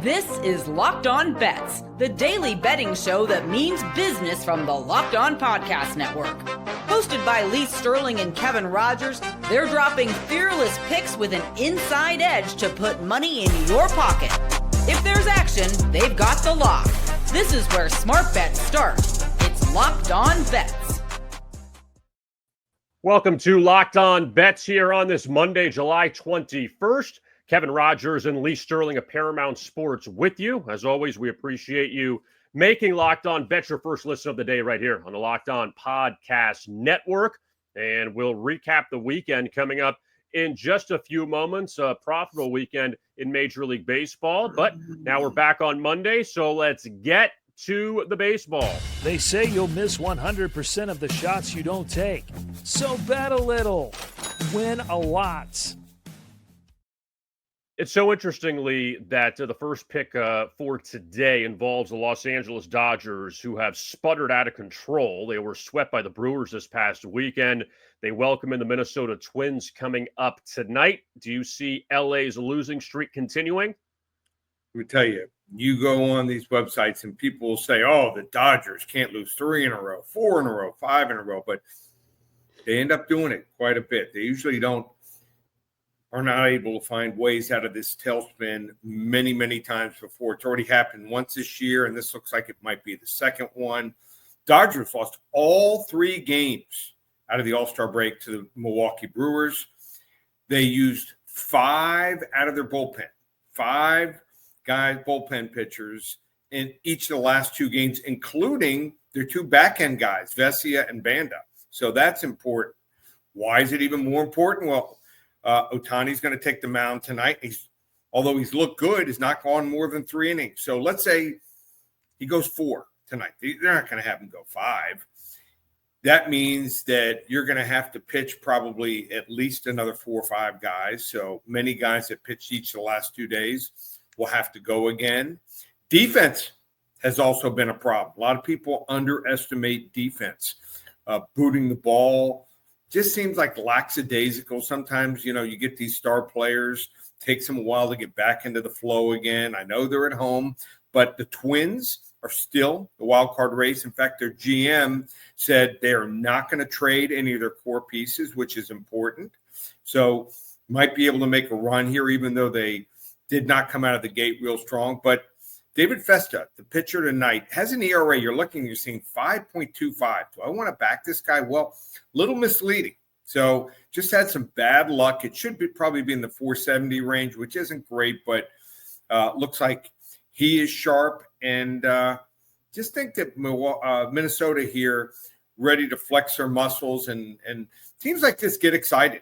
This is Locked On Bets, the daily betting show that means business from the Locked On Podcast Network. Hosted by Lee Sterling and Kevin Rogers, they're dropping fearless picks with an inside edge to put money in your pocket. If there's action, they've got the lock. This is where smart bets start. It's Locked On Bets. Welcome to Locked On Bets here on this Monday, July 21st. Kevin Rogers and Lee Sterling of Paramount Sports with you. As always, we appreciate you making Locked On Bets your first listen of the day right here on the Locked On Podcast Network. And we'll recap the weekend coming up in just a few moments. A profitable weekend in Major League Baseball. But now we're back on Monday, so let's get to the baseball. They say you'll miss 100% of the shots you don't take. So bet a little. Win a lot. It's so interestingly that the first pick for today involves the Los Angeles Dodgers, who have sputtered out of control. They were swept by the Brewers this past weekend. They welcome in the Minnesota Twins coming up tonight. Do you see LA's losing streak continuing? Let me tell you, you go on these websites and people will say, oh, the Dodgers can't lose 3 in a row, 4 in a row, 5 in a row. But they end up doing it quite a bit. They usually are not able to find ways out of this tailspin many, many times before. It's already happened once this year, and this looks like it might be the second one. Dodgers lost all 3 games out of the All-Star break to the Milwaukee Brewers. They used 5 out of their bullpen, 5 guys, bullpen pitchers in each of the last 2 games, including their 2 back-end guys, Vesia and Banda. So that's important. Why is it even more important? Well, Ohtani's going to take the mound tonight. Although he's looked good, he's not gone more than 3 innings. So let's say he goes 4 tonight. They're not going to have him go 5. That means that you're going to have to pitch probably at least another 4 or 5 guys. So many guys that pitched each of the last 2 days will have to go again. Defense has also been a problem. A lot of people underestimate defense. Booting the ball just seems like lackadaisical. Sometimes, you get these star players, takes them a while to get back into the flow again. I know they're at home, but the Twins are still the wild card race. In fact, their GM said they are not going to trade any of their core pieces, which is important. So might be able to make a run here, even though they did not come out of the gate real strong. But David Festa, the pitcher tonight, has an ERA. You're seeing 5.25. Do I want to back this guy? Well, little misleading. So just had some bad luck. It should probably be in the 470 range, which isn't great, but looks like he is sharp. And just think that Minnesota here ready to flex their muscles. And teams like this get excited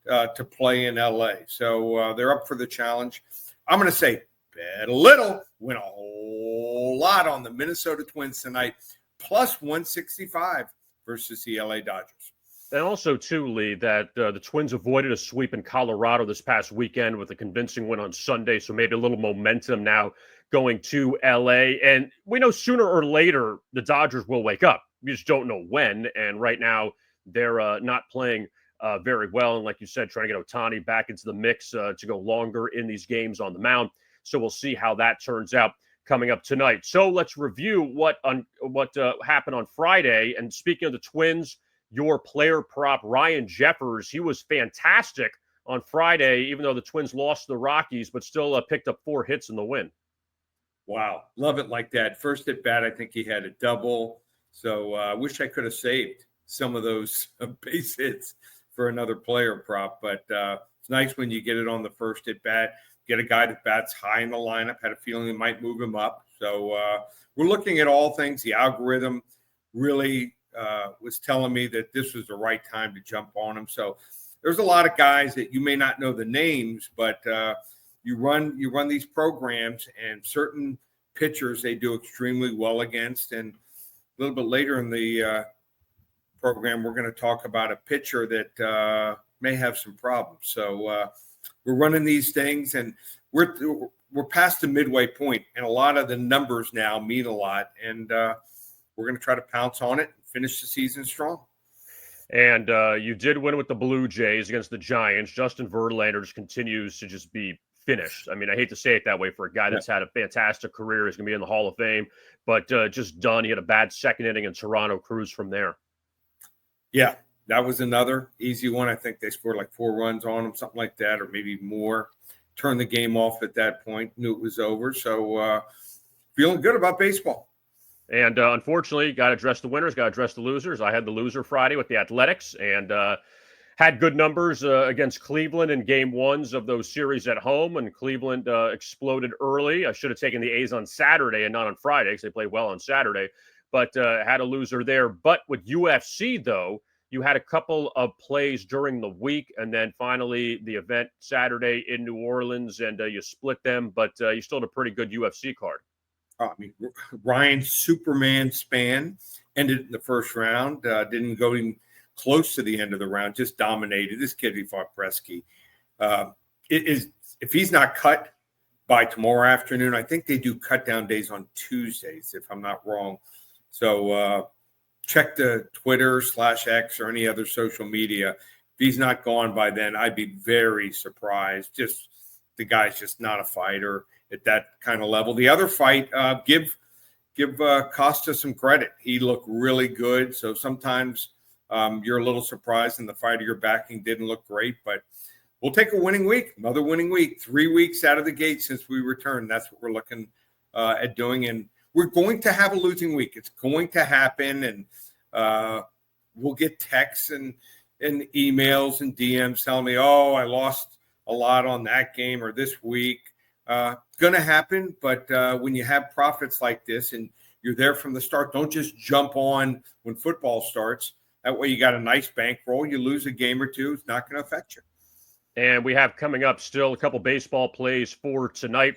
to play in LA. So they're up for the challenge. I'm going to say bet a little, win a whole lot on the Minnesota Twins tonight, plus 165 versus the LA Dodgers. And also, too, Lee, that the Twins avoided a sweep in Colorado this past weekend with a convincing win on Sunday, so maybe a little momentum now going to LA. And we know sooner or later the Dodgers will wake up. We just don't know when. And right now they're not playing very well. And like you said, trying to get Ohtani back into the mix to go longer in these games on the mound. So we'll see how that turns out coming up tonight. So let's review what happened on Friday. And speaking of the Twins, your player prop, Ryan Jeffers, he was fantastic on Friday, even though the Twins lost to the Rockies, but still picked up 4 hits in the win. Wow. Love it like that. First at bat, I think he had a double. So I wish I could have saved some of those base hits for another player prop. But it's nice when you get it on the first at bat. Get a guy that bats high in the lineup. Had a feeling it might move him up. So we're looking at all things. The algorithm really was telling me that this was the right time to jump on him. So there's a lot of guys that you may not know the names, but you run these programs, and certain pitchers they do extremely well against. And a little bit later in the program, we're going to talk about a pitcher that may have some problems. So we're running these things, and we're past the midway point, and a lot of the numbers now mean a lot. And we're going to try to pounce on it and finish the season strong. And you did win with the Blue Jays against the Giants. Justin Verlander just continues to just be finished. I mean, I hate to say it that way for a guy that's had a fantastic career. He's going to be in the Hall of Fame, but just done. He had a bad second inning in Toronto, cruise from there. Yeah, that was another easy one. I think they scored like 4 runs on him, something like that, or maybe more. Turned the game off at that point, knew it was over. So feeling good about baseball. And unfortunately, got to address the winners, got to address the losers. I had the loser Friday with the Athletics and had good numbers against Cleveland in game 1s of those series at home. And Cleveland exploded early. I should have taken the A's on Saturday and not on Friday because they played well on Saturday. But had a loser there. But with UFC, though, you had a couple of plays during the week. And then finally the event Saturday in New Orleans. And you split them. But you still had a pretty good UFC card. I mean, Ryan Superman Spann ended in the first round. Didn't go even close to the end of the round. Just dominated. This kid, he fought Bresky. If he's not cut by tomorrow afternoon, I think they do cut down days on Tuesdays, if I'm not wrong. So check the Twitter /X or any other social media. If he's not gone by then, I'd be very surprised. Just the guy's just not a fighter at that kind of level. The other fight, give Costa some credit. He looked really good. So sometimes you're a little surprised and the fighter you're backing didn't look great, but we'll take a winning week, another winning week, 3 weeks out of the gate since we returned. That's what we're looking at doing. And we're going to have a losing week. It's going to happen. And we'll get texts and emails and DMs telling me, oh, I lost a lot on that game or this week. Going to happen, but when you have profits like this and you're there from the start, don't just jump on when football starts. That way you got a nice bankroll. You lose a game or two, it's not going to affect you. And we have coming up still a couple baseball plays for tonight,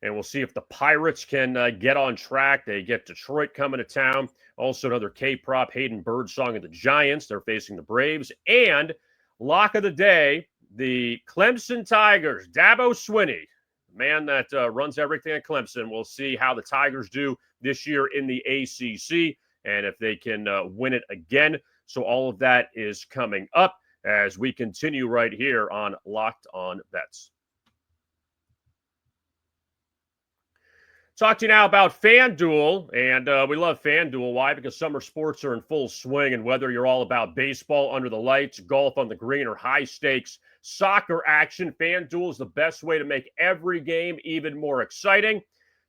and we'll see if the Pirates can get on track. They get Detroit coming to town. Also another K-prop, Hayden Birdsong and the Giants. They're facing the Braves. And lock of the day, the Clemson Tigers, Dabo Swinney, man that runs everything at Clemson. We'll see how the Tigers do this year in the ACC and if they can win it again. So all of that is coming up as we continue right here on Locked On Bets. Talk to you now about FanDuel, and we love FanDuel. Why? Because summer sports are in full swing, and whether you're all about baseball under the lights, golf on the green, or high-stakes soccer action, FanDuel is the best way to make every game even more exciting.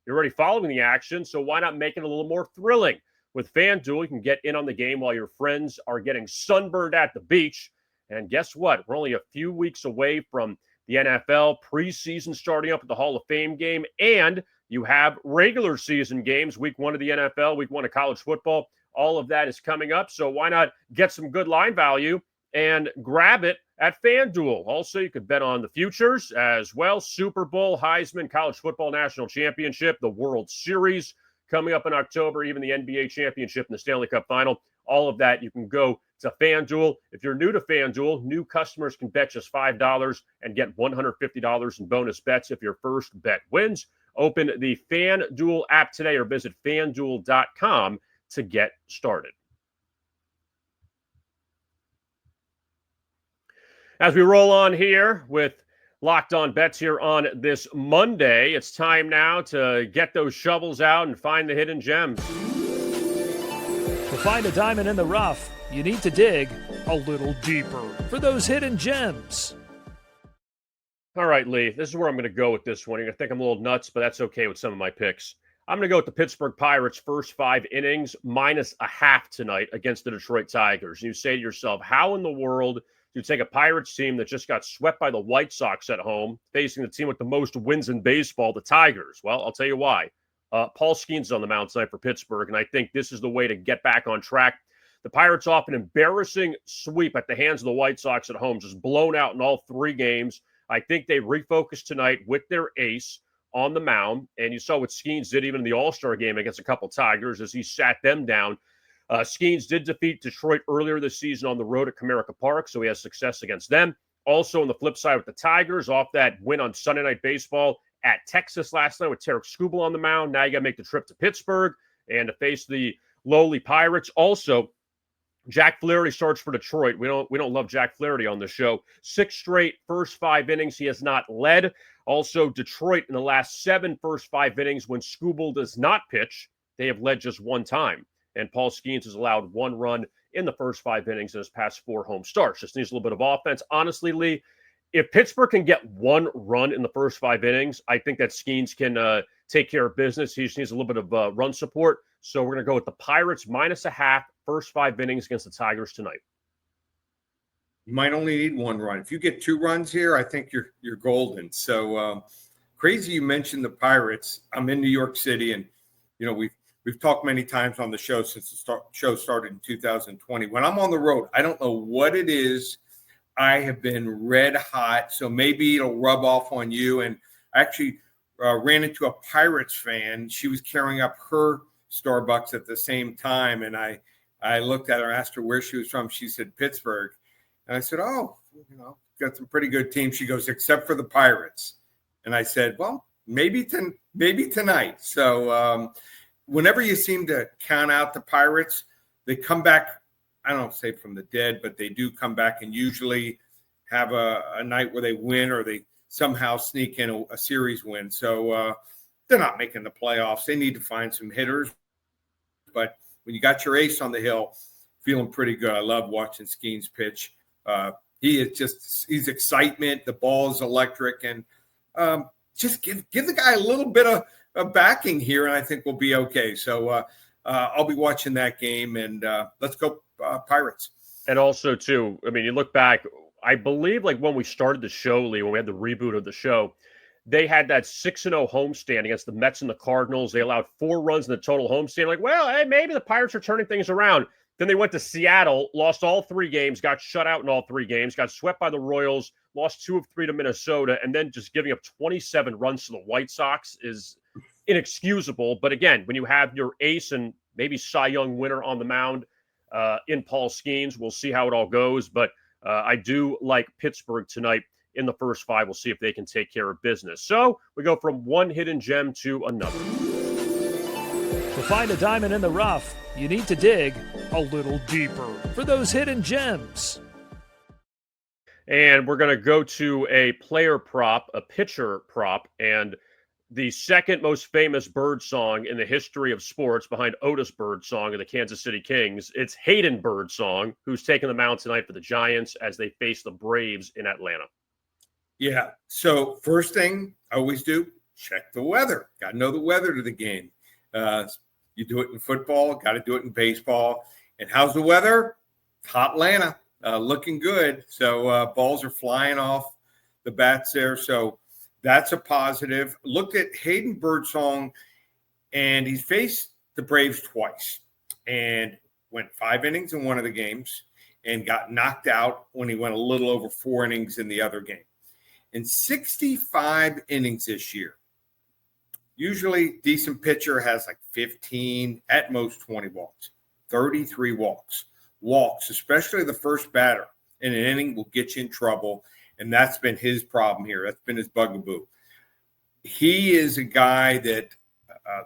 You're already following the action, so why not make it a little more thrilling? With FanDuel, you can get in on the game while your friends are getting sunburned at the beach. And guess what? We're only a few weeks away from the NFL preseason starting up with the Hall of Fame game, and you have regular season games, week 1 of the NFL, week 1 of college football. All of that is coming up. So why not get some good line value and grab it at FanDuel? Also, you could bet on the futures as well. Super Bowl, Heisman, college football national championship, the World Series coming up in October, even the NBA championship and the Stanley Cup final. All of that, you can go to FanDuel. If you're new to FanDuel, new customers can bet just $5 and get $150 in bonus bets if your first bet wins. Open the FanDuel app today or visit FanDuel.com to get started. As we roll on here with Locked On Bets here on this Monday, it's time now to get those shovels out and find the hidden gems. To find a diamond in the rough, you need to dig a little deeper for those hidden gems. All right, Lee, this is where I'm going to go with this one. You're going to think I'm a little nuts, but that's okay with some of my picks. I'm going to go with the Pittsburgh Pirates first 5 innings, -0.5 tonight against the Detroit Tigers. And you say to yourself, how in the world do you take a Pirates team that just got swept by the White Sox at home, facing the team with the most wins in baseball, the Tigers? Well, I'll tell you why. Paul Skeens on the mound tonight for Pittsburgh, and I think this is the way to get back on track. The Pirates off an embarrassing sweep at the hands of the White Sox at home, just blown out in all 3 games. I think they refocused tonight with their ace on the mound, and you saw what Skeens did even in the All-Star game against a couple Tigers as he sat them down. Skeens did defeat Detroit earlier this season on the road at Comerica Park, so he has success against them. Also on the flip side with the Tigers, off that win on Sunday Night Baseball at Texas last night with Tarek Skubal on the mound. Now you got to make the trip to Pittsburgh and to face the lowly Pirates. Also, Jack Flaherty starts for Detroit. We don't love Jack Flaherty on the show. 6 straight first 5 innings he has not led. Also, Detroit in the last 7 first 5 innings when Skubal does not pitch, they have led just 1 time. And Paul Skeens has allowed 1 run in the first 5 innings in his past 4 home starts. Just needs a little bit of offense. Honestly, Lee, if Pittsburgh can get 1 run in the first 5 innings, I think that Skeens can take care of business. He just needs a little bit of run support. So we're going to go with the Pirates -0.5 first 5 innings against the Tigers tonight. You might only need 1 run. If you get 2 runs here, I think you're golden. So crazy you mentioned the Pirates. I'm in New York City, and we've talked many times on the show since the show started in 2020. When I'm on the road, I don't know what it is. I have been red hot, so maybe it'll rub off on you. And I actually ran into a Pirates fan. She was carrying up her Starbucks at the same time, and I looked at her and asked her where she was from. She said Pittsburgh. And I said, oh, got some pretty good teams. She goes, except for the Pirates. And I said, well, maybe tonight. So whenever you seem to count out the Pirates, they come back, I don't say from the dead, but they do come back and usually have a night where they win or they somehow sneak in a series win. So they're not making the playoffs. They need to find some hitters. But when you got your ace on the hill, feeling pretty good. I love watching Skeens pitch. He's excitement. The ball is electric, and just give the guy a little bit of backing here, and I think we'll be okay. So I'll be watching that game, and let's go Pirates. And also, too, I mean, you look back, I believe like when we started the show, Lee, when we had the reboot of the show, they had that 6-0 homestand against the Mets and the Cardinals. They allowed 4 runs in the total homestand. Like, well, hey, maybe the Pirates are turning things around. Then they went to Seattle, lost all 3 games, got shut out in all 3 games, got swept by the Royals, lost 2 of 3 to Minnesota, and then just giving up 27 runs to the White Sox is inexcusable. But again, when you have your ace and maybe Cy Young winner on the mound in Paul Skeens, we'll see how it all goes. But I do like Pittsburgh tonight in the first 5. We'll see if they can take care of business. So we go from one hidden gem to another. To find a diamond in the rough, you need to dig a little deeper for those hidden gems. And we're going to go to a player prop, a pitcher prop, and the second most famous Birdsong in the history of sports behind Otis Birdsong of the Kansas City Kings. It's Hayden Birdsong, who's taking the mound tonight for the Giants as they face the Braves in Atlanta. Yeah. So first thing I always do, check the weather. Got to know the weather to the game. You do it in football, got to do it in baseball. And how's the weather? Hot Atlanta, looking good. So balls are flying off the bats there. So that's a positive. Looked at Hayden Birdsong, and he's faced the Braves twice and went 5 innings in one of the games and got knocked out when he went a little over 4 innings in the other game. In 65 innings this year, usually decent pitcher has like 15, at most 20 walks, 33 walks. Walks, especially the first batter in an inning, will get you in trouble. And that's been his problem here. That's been his bugaboo. He is a guy that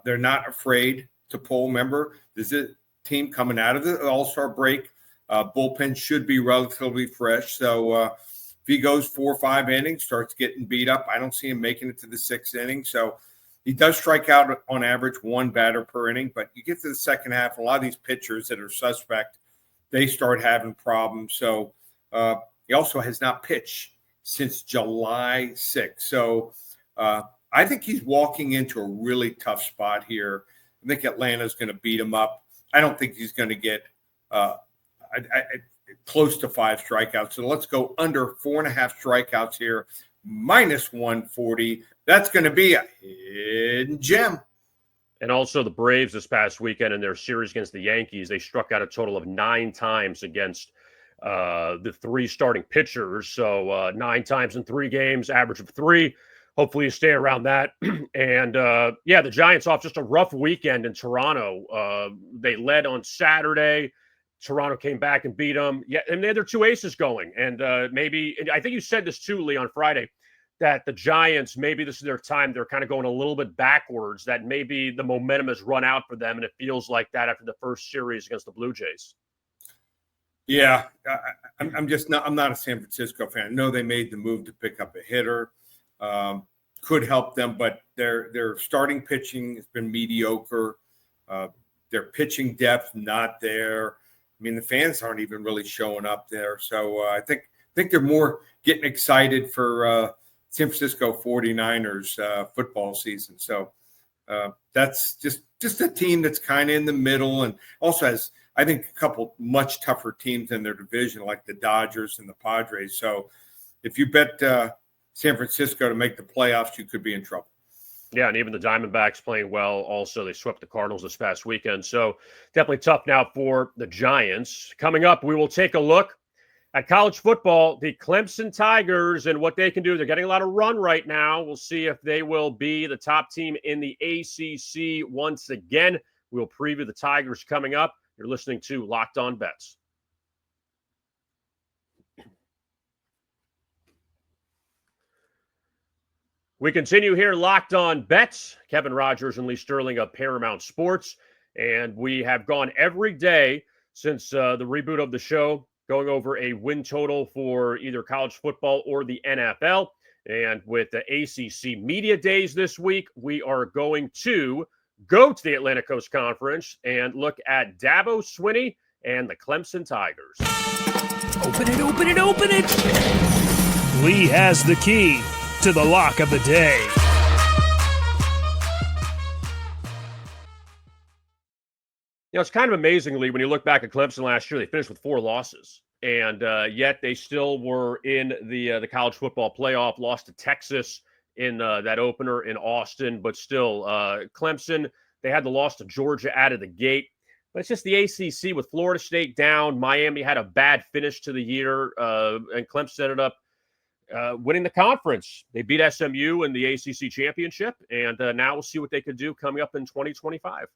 they're not afraid to pull. Remember, this is a team coming out of the All-Star break. Bullpen should be relatively fresh. So if he goes 4 or 5 innings, starts getting beat up, I don't see him making it to the 6th inning. So he does strike out on average 1 batter per inning. But you get to the second half, a lot of these pitchers that are suspect, they start having problems. So he also has not pitched since July 6th. So I think he's walking into a really tough spot here. I think Atlanta's going to beat him up. I don't think he's going to get close to 5 strikeouts. So let's go under 4.5 strikeouts here, minus 140. That's going to be a hidden gem. And also the Braves this past weekend in their series against the Yankees, they struck out a total of 9 times against the 3 starting pitchers. So 9 times in 3 games, average of 3. Hopefully you stay around that. And the Giants off just a rough weekend in Toronto. They led on Saturday. Toronto came back and beat them. Yeah, and they had their 2 aces going. And I think you said this too, Lee, on Friday, that the Giants, maybe this is their time. They're kind of going a little bit backwards, that maybe the momentum has run out for them. And it feels like that after the first series against the Blue Jays. Yeah, I'm not a San Francisco fan. I know they made the move to pick up a hitter. could help them, but their starting pitching has been mediocre. Their pitching depth not there. I mean, the fans aren't even really showing up there. So I think they're more getting excited for San Francisco 49ers football season. So that's just a team that's kind of in the middle and also has, I think, a couple much tougher teams in their division, like the Dodgers and the Padres. So if you bet San Francisco to make the playoffs, you could be in trouble. Yeah, and even the Diamondbacks playing well. Also, they swept the Cardinals this past weekend. So definitely tough now for the Giants. Coming up, we will take a look at college football, the Clemson Tigers, and what they can do. They're getting a lot of run right now. We'll see if they will be the top team in the ACC once again. We'll preview the Tigers coming up. You're listening to Locked On Bets. We continue here, Locked On Bets. Kevin Rogers and Lee Sterling of Paramount Sports. And we have gone every day since the reboot of the show, going over a win total for either college football or the NFL. And with the ACC Media Days this week, we are going to go to the Atlantic Coast Conference and look at Dabo Swinney and the Clemson Tigers. Open it, open it, open it! Lee has the key to the lock of the day. You know, it's kind of amazingly when you look back at Clemson last year, they finished with 4 losses, and yet they still were in the college football playoff. Lost to Texas in that opener in Austin, but still, Clemson, they had the loss to Georgia out of the gate. But it's just the ACC with Florida State down. Miami had a bad finish to the year, and Clemson ended up winning the conference. They beat SMU in the ACC championship, and now we'll see what they could do coming up in 2025.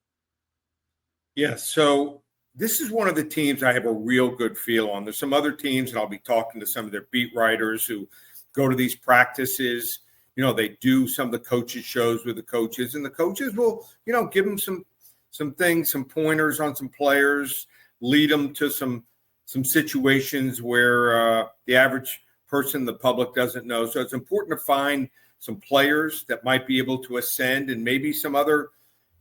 Yeah, so this is one of the teams I have a real good feel on. There's some other teams, and I'll be talking to some of their beat writers who go to these practices. You know, they do some of the coaches shows with the coaches, and the coaches will, you know, give them some things, some pointers on some players, lead them to some situations where the average person, the public, doesn't know. So it's important to find some players that might be able to ascend and maybe some other,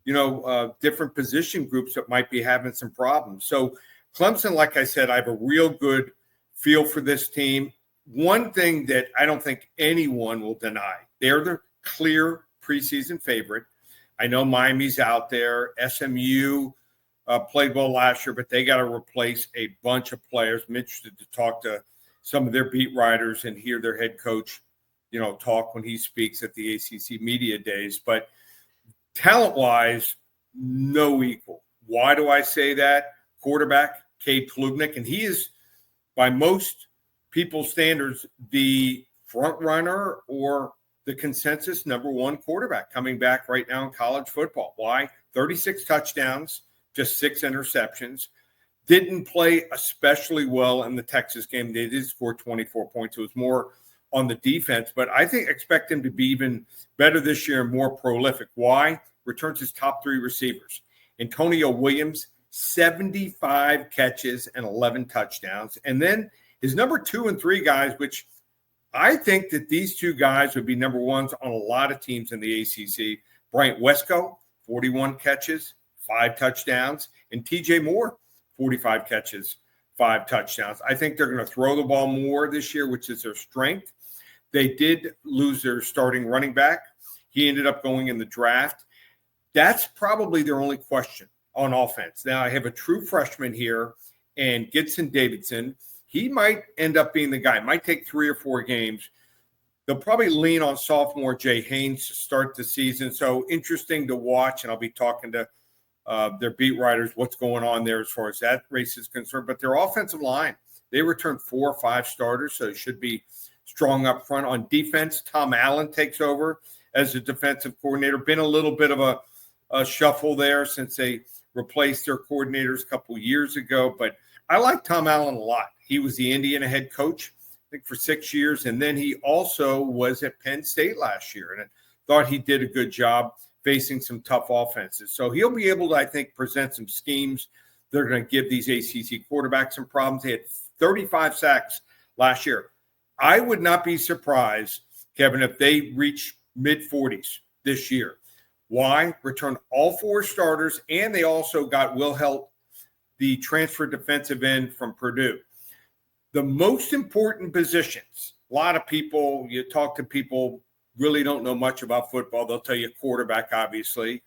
you know, different position groups that might be having some problems. So Clemson, like I said, I have a real good feel for this team. One thing that I don't think anyone will deny, they're the clear preseason favorite. I know Miami's out there. SMU played well last year, but they got to replace a bunch of players. I'm interested to talk to some of their beat writers and hear their head coach, you know, talk when he speaks at the ACC Media Days. But talent-wise, no equal. Why do I say that? Quarterback, Cade Klubnik, and he is, by most people's standards, the front runner or the consensus number 1 quarterback coming back right now in college football. Why? 36 touchdowns, just 6 interceptions. Didn't play especially well in the Texas game. They did score 24 points. It was more on the defense, but I expect him to be even better this year and more prolific. Why? Returns his top 3 receivers. Antonio Williams, 75 catches and 11 touchdowns. And then his number 2 and 3 guys, which I think that these 2 guys would be number 1s on a lot of teams in the ACC. Bryant Wesco, 41 catches, 5 touchdowns, and TJ Moore, 45 catches, 5 touchdowns. I think they're going to throw the ball more this year, which is their strength. They did lose their starting running back. He ended up going in the draft. That's probably their only question on offense. Now, I have a true freshman here, and Gibson Davidson. He might end up being the guy. It might take 3 or 4 games. They'll probably lean on sophomore Jay Haynes to start the season. So interesting to watch, and I'll be talking to their beat writers, what's going on there as far as that race is concerned. But their offensive line, they returned 4 or 5 starters, so it should be strong up front. On defense, Tom Allen takes over as a defensive coordinator. Been a little bit of a shuffle there since they replaced their coordinators a couple years ago. But I like Tom Allen a lot. He was the Indiana head coach, I think, for 6 years. And then he also was at Penn State last year. And I thought he did a good job facing some tough offenses. So he'll be able to, I think, present some schemes that are going to give these ACC quarterbacks some problems. They had 35 sacks last year. I would not be surprised, Kevin, if they reach mid-40s this year. Why? Returned all 4 starters, and they also got Will Helt, the transfer defensive end from Purdue. The most important positions, a lot of people, you talk to people, really don't know much about football. They'll tell you quarterback, obviously.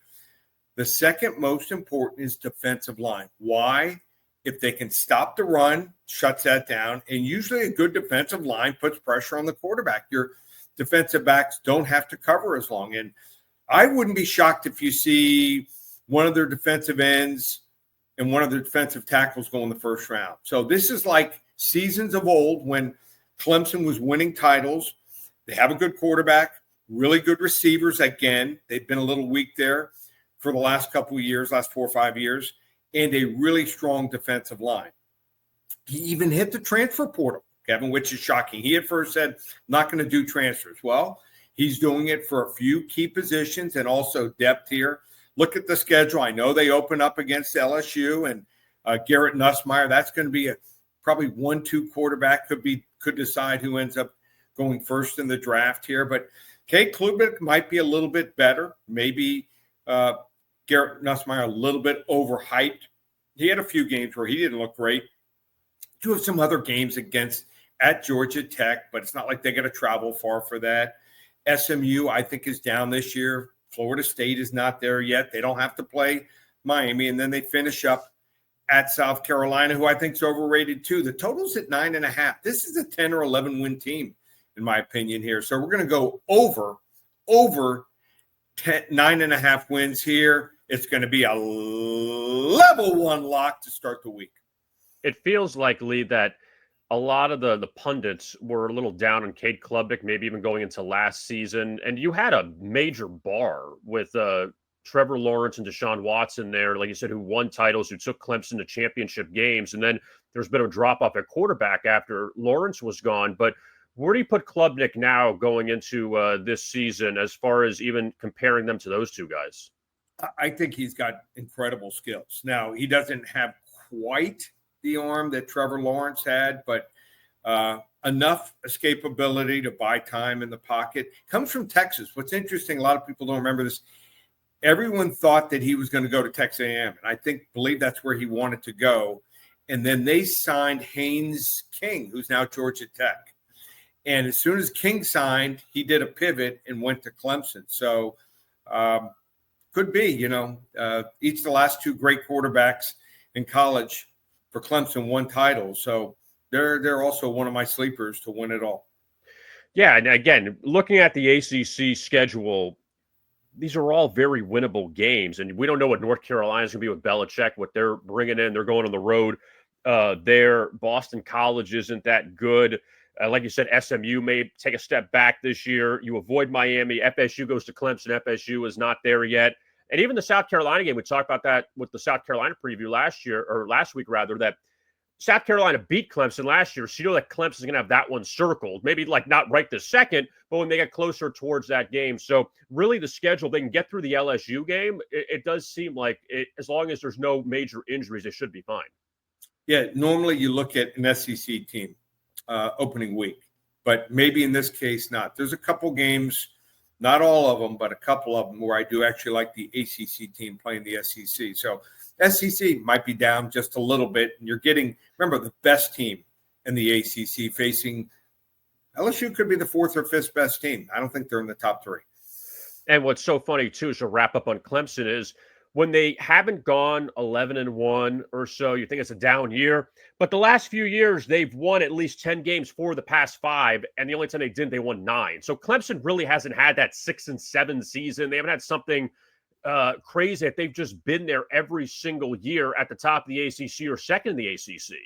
The second most important is defensive line. Why? If they can stop the run, shuts that down, and usually a good defensive line puts pressure on the quarterback. Your defensive backs don't have to cover as long. And I wouldn't be shocked if you see one of their defensive ends and one of their defensive tackles go in the first round. So this is like seasons of old when Clemson was winning titles. They have a good quarterback, really good receivers. Again, they've been a little weak there for the last couple of years, last 4 or 5 years, and a really strong defensive line. He even hit the transfer portal, Kevin, which is shocking. He at first said, not going to do transfers. Well, he's doing it for a few key positions and also depth here. Look at the schedule. I know they open up against LSU and Garrett Nussmeier. That's going to be a probably 1-2 quarterback, could decide who ends up going first in the draft here. But Cade Klubnik might be a little bit better. Maybe Garrett Nussmeier a little bit overhyped. He had a few games where he didn't look great. Do have some other games at Georgia Tech, but it's not like they got to travel far for that. SMU, I think, is down this year. Florida State is not there yet. They don't have to play Miami, and then they finish up at South Carolina, who I think is overrated too. The total's at 9.5. This is a 10 or 11 win team, in my opinion here. So we're going to go over 9.5 wins here. It's going to be a level 1 lock to start the week. It feels like, Lee, that a lot of the pundits were a little down on Cade Klubnik, maybe even going into last season. And you had a major bar with Trevor Lawrence and Deshaun Watson there, like you said, who won titles, who took Clemson to championship games. And then there's been a drop-off at quarterback after Lawrence was gone. But where do you put Klubnik now going into this season as far as even comparing them to those two guys? I think he's got incredible skills. Now, he doesn't have quite the arm that Trevor Lawrence had, but enough escapability to buy time in the pocket. Comes from Texas. What's interesting, a lot of people don't remember this. Everyone thought that he was going to go to Texas A&M, and I believe that's where he wanted to go. And then they signed Haynes King, who's now Georgia Tech. And as soon as King signed, he did a pivot and went to Clemson. So could be, each of the last 2 great quarterbacks in college for Clemson won titles. So they're also one of my sleepers to win it all. Yeah, and again, looking at the ACC schedule, these are all very winnable games. And we don't know what North Carolina's going to be with Belichick, what they're bringing in. They're going on the road there. Boston College isn't that good. Like you said, SMU may take a step back this year. You avoid Miami. FSU goes to Clemson. FSU is not there yet. And even the South Carolina game, we talked about that with the South Carolina preview last week, that South Carolina beat Clemson last year. So you know that Clemson's going to have that one circled. Maybe like not right this second, but when they get closer towards that game. So really the schedule, they can get through the LSU game. It does seem like as long as there's no major injuries, they should be fine. Yeah, normally you look at an SEC team opening week, but maybe in this case not. There's a couple games, not all of them, but a couple of them where I do actually like the ACC team playing the SEC. So SEC might be down just a little bit. And you're getting, remember, the best team in the ACC facing LSU could be the 4th or 5th best team. I don't think they're in the top 3. And what's so funny, too, is to wrap up on Clemson is when they haven't gone 11-1 or so, you think it's a down year. But the last few years, they've won at least 10 games for the past 5. And the only time they didn't, they won 9. So Clemson really hasn't had that 6-7 season. They haven't had something crazy. They've just been there every single year at the top of the ACC or second in the ACC.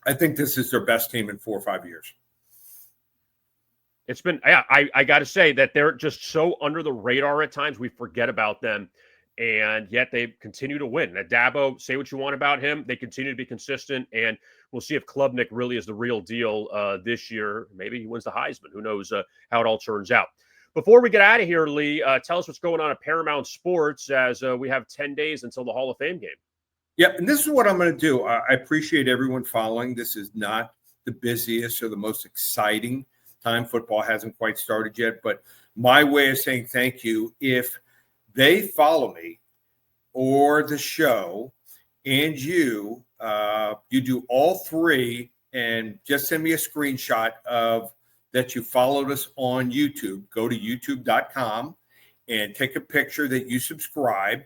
I think this is their best team in 4 or 5 years. It's been, I got to say that they're just so under the radar at times. We forget about them. And yet they continue to win. Now, Dabo, say what you want about him. They continue to be consistent, and we'll see if Klubnik really is the real deal this year. Maybe he wins the Heisman. Who knows how it all turns out. Before we get out of here, Lee, tell us what's going on at Paramount Sports as we have 10 days until the Hall of Fame game. Yeah, and this is what I'm going to do. I appreciate everyone following. This is not the busiest or the most exciting time. Football hasn't quite started yet, but my way of saying thank you. If they follow me or the show and you do all three and just send me a screenshot of that you followed us on YouTube, go to youtube.com and take a picture that you subscribed.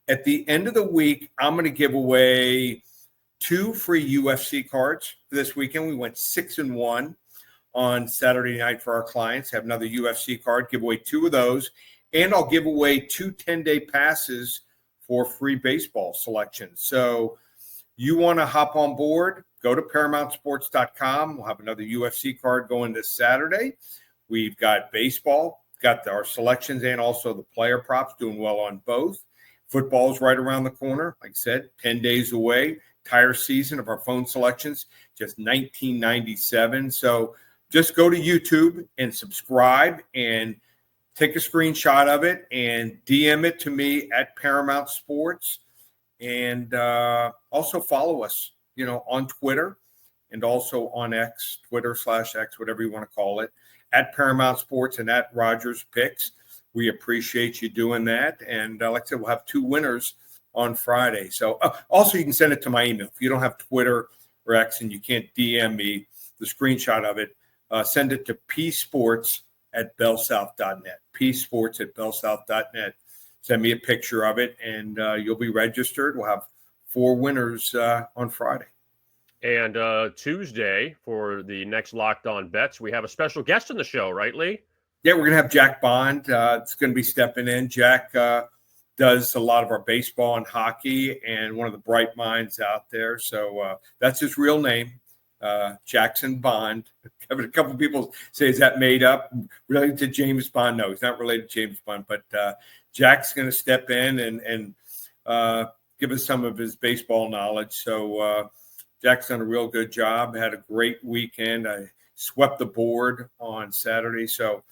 At the end of the week, I'm going to give away 2 free UFC cards for this weekend. We went 6-1 on Saturday night for our clients. Have another UFC card, give away 2 of those. And I'll give away 2 10-day passes for free baseball selections. So you want to hop on board, go to ParamountSports.com. We'll have another UFC card going this Saturday. We've got baseball, got our selections and also the player props, doing well on both. Football's right around the corner. Like I said, 10 days away. Entire season of our phone selections, just $19.97. So just go to YouTube and subscribe and take a screenshot of it and DM it to me at Paramount Sports. And also follow us, on Twitter and also on X, Twitter/X, whatever you want to call it, at Paramount Sports and at Rogers Picks. We appreciate you doing that. And like I said, we'll have 2 winners on Friday. So also you can send it to my email. If you don't have Twitter or X and you can't DM me the screenshot of it, send it to psports@bellsouth.net. psports@bellsouth.net. Send me a picture of it, and you'll be registered. We'll have 4 winners on Friday. And Tuesday for the next Locked On Bets, we have a special guest on the show, right, Lee? Yeah, we're going to have Jack Bond. It's going to be stepping in. Jack does a lot of our baseball and hockey and one of the bright minds out there. So that's his real name, Jackson Bond. I've had a couple of people say, is that made up? Related to James Bond? No, he's not related to James Bond. But Jack's going to step in and give us some of his baseball knowledge. So Jack's done a real good job. Had a great weekend. I swept the board on Saturday. So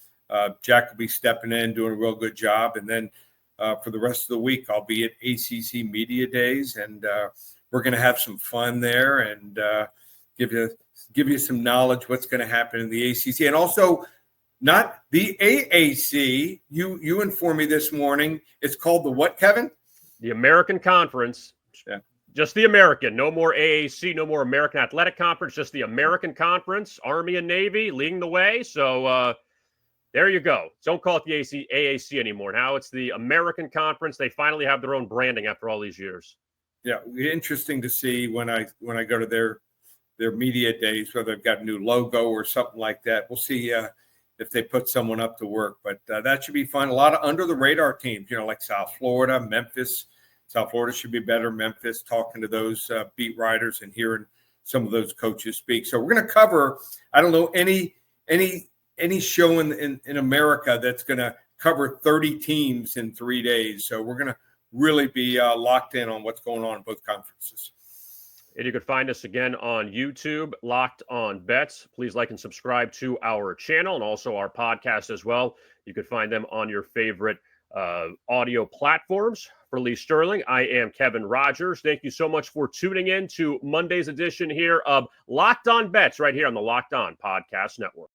Jack will be stepping in, doing a real good job. And then for the rest of the week, I'll be at ACC Media Days, and we're going to have some fun there and give you some knowledge what's going to happen in the ACC. And also, not the AAC. You informed me this morning. It's called the what, Kevin? The American Conference. Yeah. Just the American. No more AAC, no more American Athletic Conference, just the American Conference. Army and Navy leading the way. So there you go. Don't call it the AAC anymore. Now it's the American Conference. They finally have their own branding after all these years. Yeah, interesting to see when I go to their media days, whether they've got a new logo or something like that. We'll see if they put someone up to work. But that should be fun. A lot of under-the-radar teams, like South Florida, Memphis. South Florida should be better. Memphis, talking to those beat writers and hearing some of those coaches speak. So we're going to cover, I don't know, any show in America that's going to cover 30 teams in 3 days. So we're going to really be locked in on what's going on in both conferences. And you can find us again on YouTube, Locked On Bets. Please like and subscribe to our channel and also our podcast as well. You can find them on your favorite audio platforms. For Lee Sterling, I am Kevin Rogers. Thank you so much for tuning in to Monday's edition here of Locked On Bets right here on the Locked On Podcast Network.